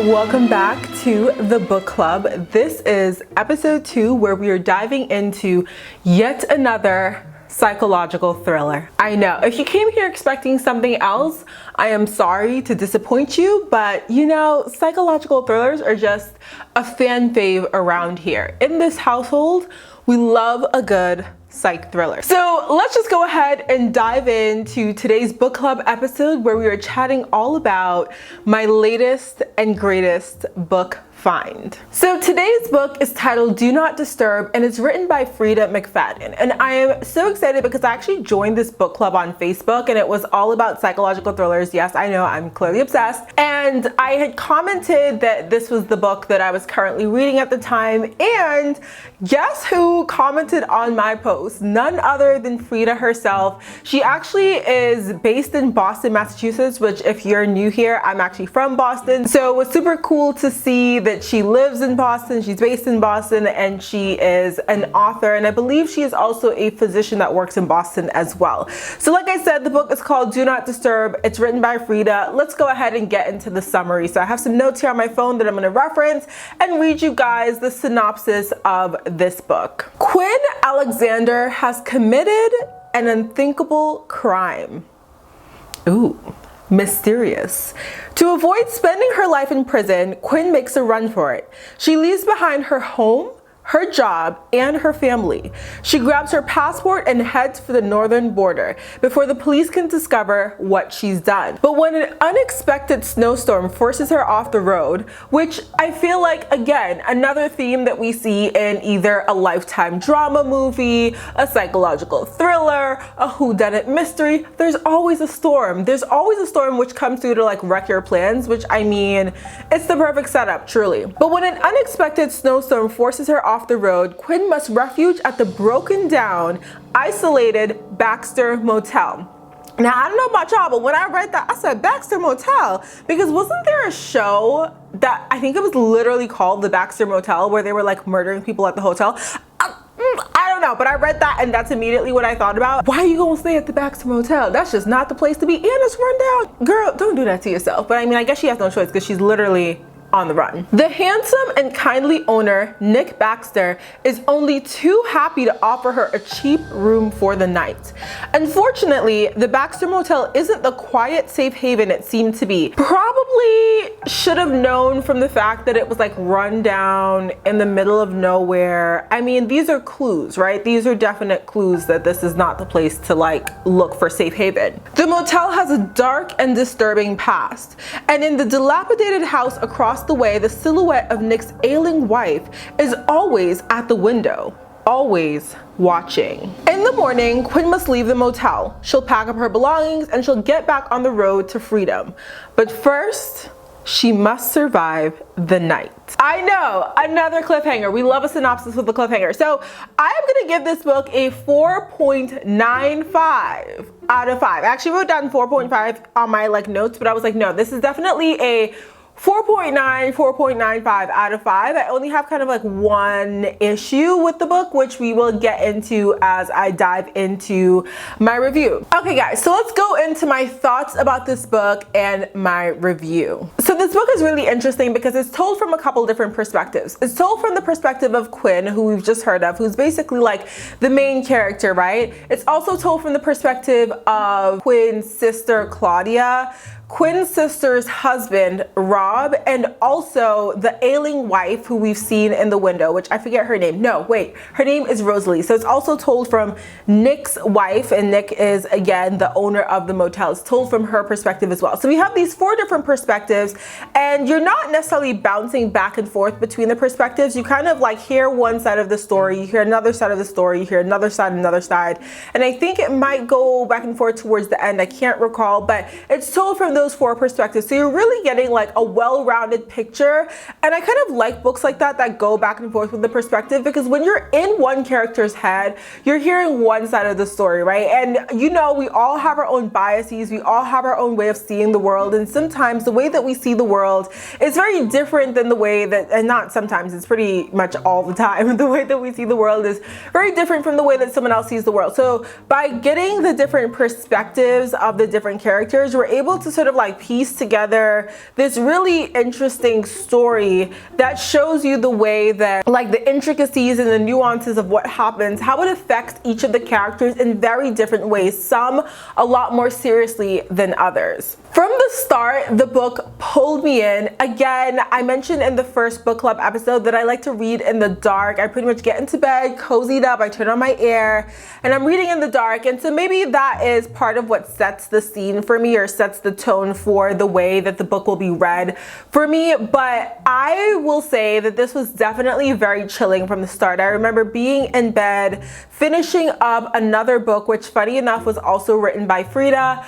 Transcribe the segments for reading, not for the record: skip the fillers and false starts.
Welcome back to the book club. This is episode 2 where we are diving into yet another psychological thriller. I know, if you came here expecting something else, I am sorry to disappoint you, but you know, psychological thrillers are just a fan fave around here. In this household, we love a good psych thriller. So let's just go ahead and dive into today's book club episode where we are chatting all about my latest and greatest book find. So today's book is titled Do Not Disturb and it's written by Freida McFadden. And I am so excited because I actually joined this book club on Facebook and it was all about psychological thrillers. Yes, I know, I'm clearly obsessed. And I had commented that this was the book that I was currently reading at the time. And guess who commented on my post? None other than Freida herself. She actually is based in Boston, Massachusetts, which if you're new here, I'm actually from Boston. So it was super cool to see that she lives in Boston, she's based in Boston, and she is an author, and I believe she is also a physician that works in Boston as well. So like I said, the book is called Do Not Disturb. It's written by Freida. Let's go ahead and get into the summary. So I have some notes here on my phone that I'm going to reference and read you guys the synopsis of this book. Quinn Alexander has committed an unthinkable crime. Ooh. Mysterious. To avoid spending her life in prison, Quinn makes a run for it. She leaves behind her home, her job, and her family. She grabs her passport and heads for the northern border before the police can discover what she's done. But when an unexpected snowstorm forces her off the road, which I feel like, again, another theme that we see in either a Lifetime drama movie, a psychological thriller, a whodunit mystery, there's always a storm. There's always a storm which comes through to like wreck your plans, which I mean, it's the perfect setup, truly. But when an unexpected snowstorm forces her off the road, Quinn must refuge at the broken down, isolated Baxter Motel. Now, I don't know about y'all, but when I read that, I said Baxter Motel, because wasn't there a show that I think it was literally called the Baxter Motel where they were like murdering people at the hotel? I don't know, but I read that and that's immediately what I thought about. Why are you gonna stay at the Baxter Motel? That's just not the place to be, and it's run down. Girl, don't do that to yourself. But I mean, I guess she has no choice because she's literally on the run. The handsome and kindly owner, Nick Baxter, is only too happy to offer her a cheap room for the night. Unfortunately, the Baxter Motel isn't the quiet, safe haven it seemed to be. Probably should have known from the fact that it was like run down in the middle of nowhere. I mean, these are clues, right? These are definite clues that this is not the place to like look for safe haven. The motel has a dark and disturbing past, and in the dilapidated house across the way, the silhouette of Nick's ailing wife is always at the window, always watching. In the morning, Quinn must leave the motel. She'll pack up her belongings and she'll get back on the road to freedom. But first, she must survive the night. I know, another cliffhanger. We love a synopsis with a cliffhanger. So I'm gonna give this book a 4.95 out of 5. I actually wrote down 4.5 on my like notes, but I was like, no, this is definitely a 4.95 out of 5. I only have kind of like one issue with the book, which we will get into as I dive into my review. Okay guys, so let's go into my thoughts about this book and my review. So this book is really interesting because it's told from a couple different perspectives. It's told from the perspective of Quinn, who we've just heard of, who's basically like the main character, right? It's also told from the perspective of Quinn's sister, Claudia, Quinn's sister's husband, Rob, and also the ailing wife who we've seen in the window, which I forget her name. No, wait, her name is Rosalie. So it's also told from Nick's wife, and Nick is, again, the owner of the motel. It's told from her perspective as well. So we have these 4 different perspectives, and you're not necessarily bouncing back and forth between the perspectives. You kind of like hear one side of the story, you hear another side of the story, you hear another side, and I think it might go back and forth towards the end. I can't recall, but it's told from those 4 perspectives. So you're really getting like a well-rounded picture. And I kind of like books like that go back and forth with the perspective, because when you're in one character's head, you're hearing one side of the story, right? And you know, we all have our own biases. We all have our own way of seeing the world. And sometimes the way that we see the world is very different than the way that, and not sometimes, it's pretty much all the time, the way that we see the world is very different from the way that someone else sees the world. So by getting the different perspectives of the different characters, we're able to sort sort of like piece together this really interesting story that shows you the way that like the intricacies and the nuances of what happens, how it affects each of the characters in very different ways, some a lot more seriously than others. From the start, the book pulled me in. Again, I mentioned in the first book club episode that I like to read in the dark. I pretty much get into bed, cozied up, I turn on my air, and I'm reading in the dark. And so maybe that is part of what sets the scene for me, or sets the tone for the way that the book will be read for me. But I will say that this was definitely very chilling from the start. I remember being in bed, finishing up another book, which funny enough was also written by Freida.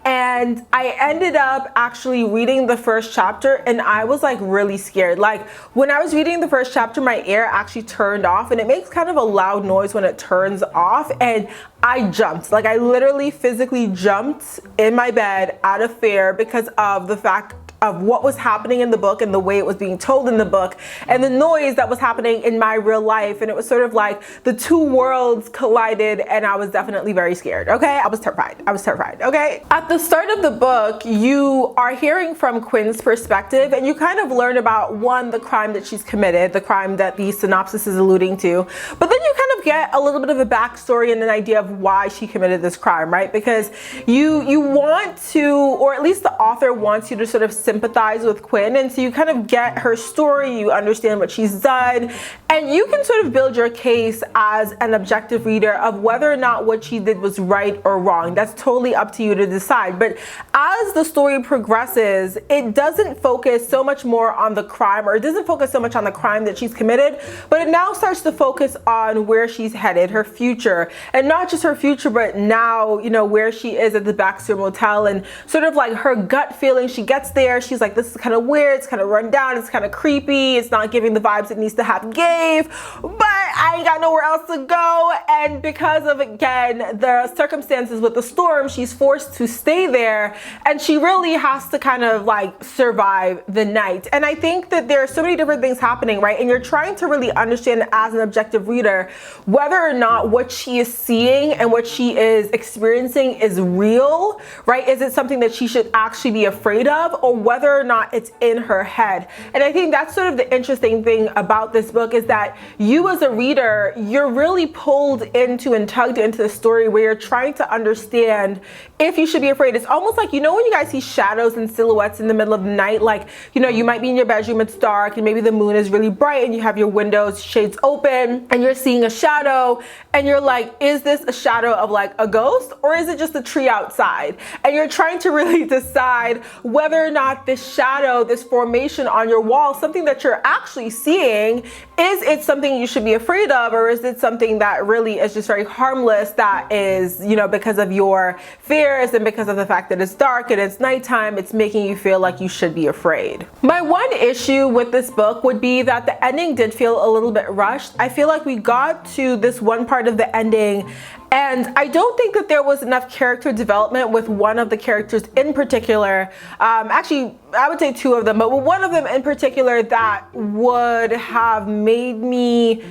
And I ended up actually reading the first chapter, and I was like really scared. Like when I was reading the first chapter, my air actually turned off, and it makes kind of a loud noise when it turns off, and I jumped. Like I literally physically jumped in my bed out of fear because of the fact of what was happening in the book and the way it was being told in the book and the noise that was happening in my real life. And it was sort of like the two worlds collided, and I was definitely very scared. Okay, I was terrified. Okay, at the start of the book, you are hearing from Quinn's perspective, and you kind of learn about, one, the crime that she's committed, the crime that the synopsis is alluding to, but then you kind of get a little bit of a backstory and an idea of why she committed this crime, right? Because you want to, or at least the author wants you to sort of sympathize with Quinn, and so you kind of get her story, you understand what she's done, and you can sort of build your case as an objective reader of whether or not what she did was right or wrong. That's totally up to you to decide. But as the story progresses, it doesn't focus so much more on the crime, or it doesn't focus so much on the crime that she's committed, but it now starts to focus on where she's headed, her future, and not just her future, but now, you know, where she is at the Baxter Motel, and sort of like her gut feeling. She gets there, she's like, this is kind of weird, it's kind of run down, it's kind of creepy, it's not giving the vibes it needs to have gave, but I ain't got nowhere else to go. And because of, again, the circumstances with the storm, she's forced to stay there, and she really has to kind of like survive the night. And I think that there are so many different things happening, right? And you're trying to really understand as an objective reader whether or not what she is seeing and what she is experiencing is real, right? Is it something that she should actually be afraid of, or whether or not it's in her head? And I think that's sort of the interesting thing about this book, is that you as a reader, you're really pulled into and tugged into the story where you're trying to understand if you should be afraid. It's almost like, you know, when you guys see shadows and silhouettes in the middle of the night, like, you know, you might be in your bedroom, it's dark, and maybe the moon is really bright, and you have your windows shades open, and you're seeing a shadow, and you're like, is this a shadow of like a ghost, or is it just a tree outside? And you're trying to really decide whether or not this shadow, this formation on your wall, something that you're actually seeing, is it something you should be afraid of, or is it something that really is just very harmless, that is, you know, because of your fears and because of the fact that it's dark and it's nighttime, it's making you feel like you should be afraid. My one issue with this book would be that the ending did feel a little bit rushed. I feel like we got to this one part of the ending, and I don't think that there was enough character development with one of the characters in particular. Actually, I would say two of them, but with one of them in particular that would have made me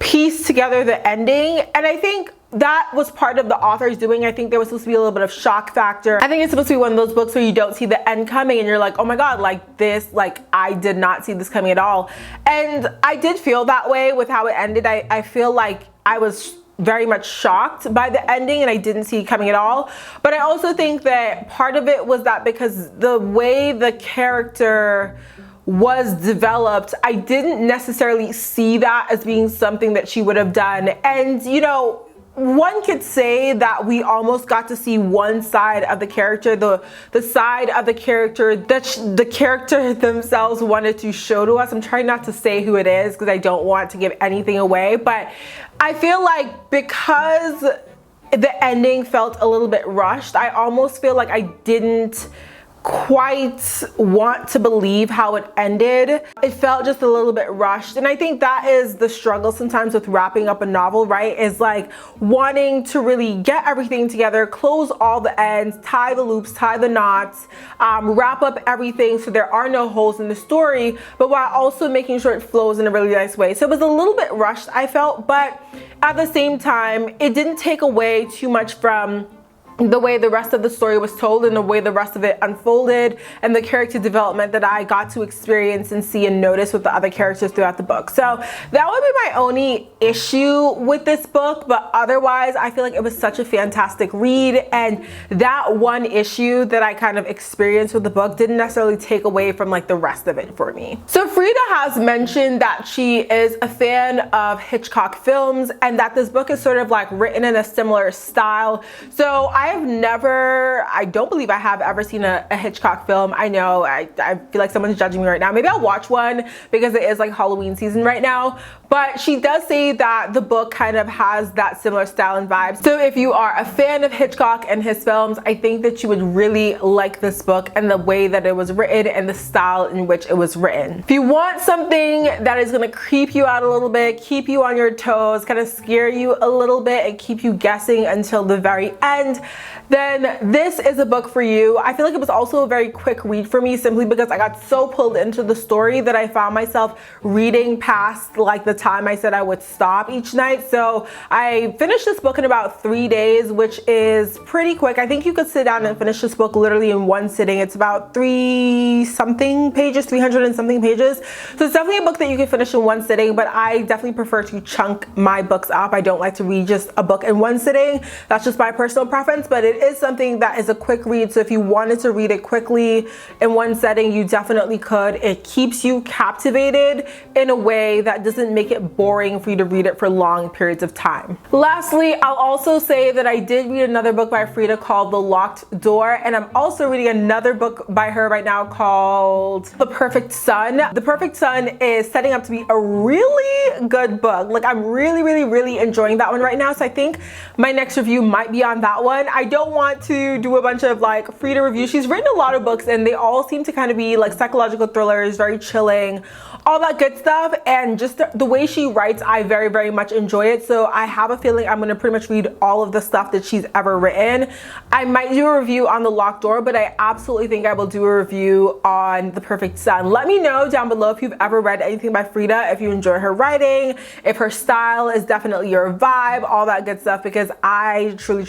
piece together the ending. And I think that was part of the author's doing. I think there was supposed to be a little bit of shock factor. I think it's supposed to be one of those books where you don't see the end coming, and you're like, oh my God, like this, like I did not see this coming at all. And I did feel that way with how it ended. I feel like I was very much shocked by the ending, and I didn't see it coming at all. But I also think that part of it was that because the way the character was developed, I didn't necessarily see that as being something that she would have done. And you know, one could say that we almost got to see one side of the character, the side of the character that the character themselves wanted to show to us. I'm trying not to say who it is because I don't want to give anything away, but I feel like because the ending felt a little bit rushed, I almost feel like I didn't quite want to believe how it ended. It felt just a little bit rushed, and I think that is the struggle sometimes with wrapping up a novel, right? Is like wanting to really get everything together, close all the ends, tie the loops, tie the knots, wrap up everything so there are no holes in the story, but while also making sure it flows in a really nice way. So it was a little bit rushed, I felt, but at the same time, it didn't take away too much from the way the rest of the story was told and the way the rest of it unfolded and the character development that I got to experience and see and notice with the other characters throughout the book. So that would be my only issue with this book, but otherwise I feel like it was such a fantastic read, and that one issue that I kind of experienced with the book didn't necessarily take away from like the rest of it for me. So Freida has mentioned that she is a fan of Hitchcock films and that this book is sort of like written in a similar style. So I don't believe I have ever seen a Hitchcock film. I know, I feel like someone's judging me right now. Maybe I'll watch one because it is like Halloween season right now. But she does say that the book kind of has that similar style and vibe. So if you are a fan of Hitchcock and his films, I think that you would really like this book and the way that it was written and the style in which it was written. If you want something that is gonna creep you out a little bit, keep you on your toes, kind of scare you a little bit and keep you guessing until the very end, then this is a book for you. I feel like it was also a very quick read for me simply because I got so pulled into the story that I found myself reading past like the time I said I would stop each night. So I finished this book in about 3 days, which is pretty quick. I think you could sit down and finish this book literally in one sitting. It's about 300 and something pages. So it's definitely a book that you can finish in one sitting, but I definitely prefer to chunk my books up. I don't like to read just a book in one sitting. That's just my personal preference, but it is something that is a quick read. So if you wanted to read it quickly in one setting, you definitely could. It keeps you captivated in a way that doesn't make it boring for you to read it for long periods of time. Lastly, I'll also say that I did read another book by Freida called The Locked Door, and I'm also reading another book by her right now called The Perfect Son. The Perfect Son is setting up to be a really good book. Like I'm really enjoying that one right now. So I think my next review might be on that one. I don't want to do a bunch of like Freida reviews. She's written a lot of books and they all seem to kind of be like psychological thrillers, very chilling, all that good stuff, and just the way she writes, I very much enjoy it. So I have a feeling I'm gonna pretty much read all of the stuff that she's ever written. I might do a review on The Locked Door, but I absolutely think I will do a review on The Perfect Son. Let me know down below if you've ever read anything by Freida, if you enjoy her writing, if her style is definitely your vibe, all that good stuff, because I truly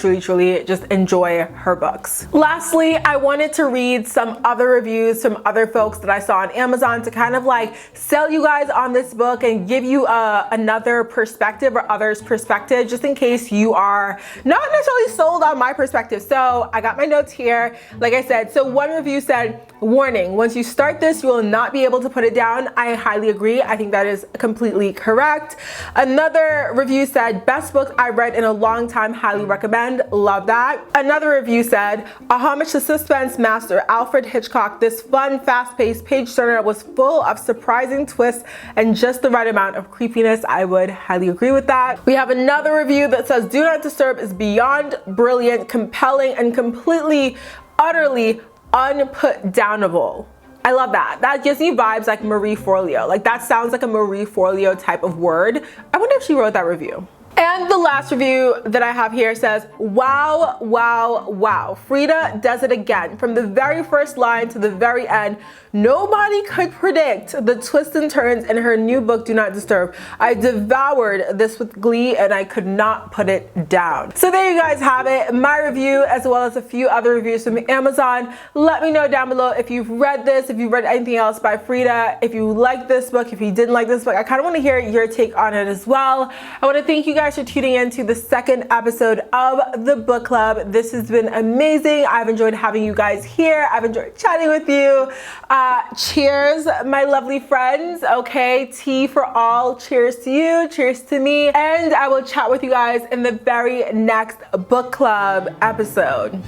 just enjoy her books. Lastly, I wanted to read some other reviews from other folks that I saw on Amazon to kind of like sell you guys on this book and give you another perspective or others' perspective, just in case you are not necessarily sold on my perspective. So I got my notes here. Like I said, so one review said, warning, once you start this, you will not be able to put it down. I highly agree. I think that is completely correct. Another review said, best book I read in a long time, highly recommend. Love that. Another review said, a homage to suspense master Alfred Hitchcock. This fun, fast-paced page turner was full of surprising twists and just the right amount of creepiness. I would highly agree with that. We have another review that says, Do Not Disturb is beyond brilliant, compelling, and completely, utterly unputdownable. I love that. That gives me vibes like Marie Forleo. Like that sounds like a Marie Forleo type of word. I wonder if she wrote that review. And the last review that I have here says, wow, Freida does it again. From the very first line to the very end, nobody could predict the twists and turns in her new book, Do Not Disturb. I devoured this with glee and I could not put it down. So there you guys have it, my review as well as a few other reviews from Amazon. Let me know down below if you've read this, if you've read anything else by Freida, if you like this book, if you didn't like this book. I kind of want to hear your take on it as well. I want to thank you guys for tuning in to the second episode of the book club. This has been amazing. I've enjoyed having you guys here. I've enjoyed chatting with you. Cheers, my lovely friends. Okay, tea for all. Cheers to you, cheers to me, and I will chat with you guys in the very next book club episode.